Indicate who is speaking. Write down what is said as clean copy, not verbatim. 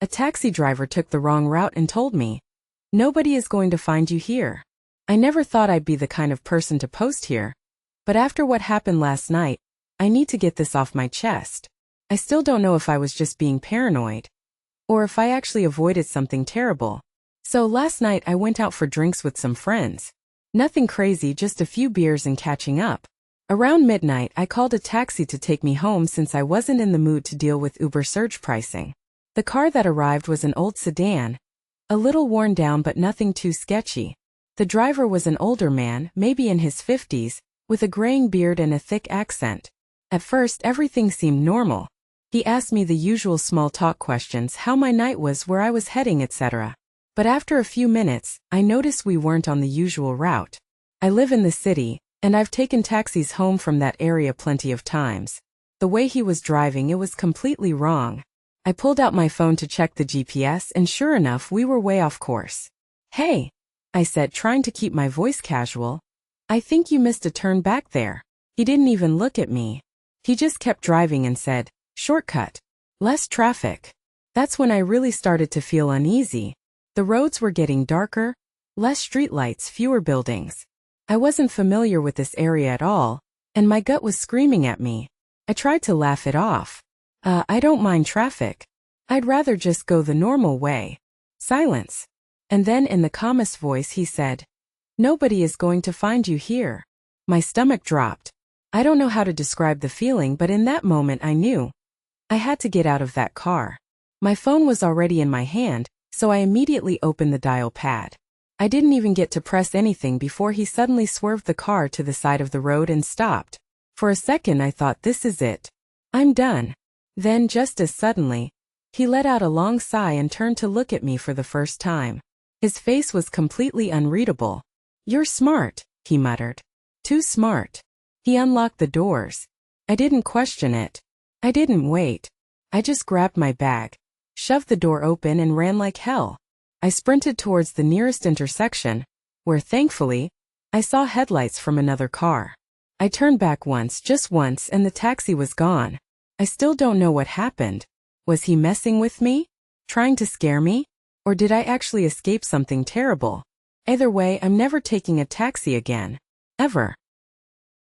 Speaker 1: A taxi driver took the wrong route and told me, "Nobody is going to find you here." I never thought I'd be the kind of person to post here, but after what happened last night, I need to get this off my chest. I still don't know if I was just being paranoid, or if I actually avoided something terrible. So last night I went out for drinks with some friends. Nothing crazy, just a few beers and catching up. Around midnight, I called a taxi to take me home since I wasn't in the mood to deal with Uber surge pricing. The car that arrived was an old sedan, a little worn down but nothing too sketchy. The driver was an older man, maybe in his 50s, with a graying beard and a thick accent. At first, everything seemed normal. He asked me the usual small talk questions, how my night was, where I was heading, etc. But after a few minutes, I noticed we weren't on the usual route. I live in the city, and I've taken taxis home from that area plenty of times. The way he was driving, it was completely wrong. I pulled out my phone to check the GPS, and sure enough, we were way off course. "Hey," I said, trying to keep my voice casual. "I think you missed a turn back there." He didn't even look at me. He just kept driving and said, "Shortcut. Less traffic." That's when I really started to feel uneasy. The roads were getting darker, less streetlights, fewer buildings. I wasn't familiar with this area at all, and my gut was screaming at me. I tried to laugh it off. I don't mind traffic. I'd rather just go the normal way." Silence. And then in the calmest voice he said, "Nobody is going to find you here." My stomach dropped. I don't know how to describe the feeling, but in that moment I knew I had to get out of that car. My phone was already in my hand, so I immediately opened the dial pad. I didn't even get to press anything before he suddenly swerved the car to the side of the road and stopped. For a second I thought, this is it. I'm done. Then, just as suddenly, he let out a long sigh and turned to look at me for the first time. His face was completely unreadable. "You're smart," he muttered. "Too smart." He unlocked the doors. I didn't question it. I didn't wait. I just grabbed my bag, shoved the door open and ran like hell. I sprinted towards the nearest intersection, where thankfully, I saw headlights from another car. I turned back once, just once, and the taxi was gone. I still don't know what happened. Was he messing with me? Trying to scare me? Or did I actually escape something terrible? Either way, I'm never taking a taxi again. Ever.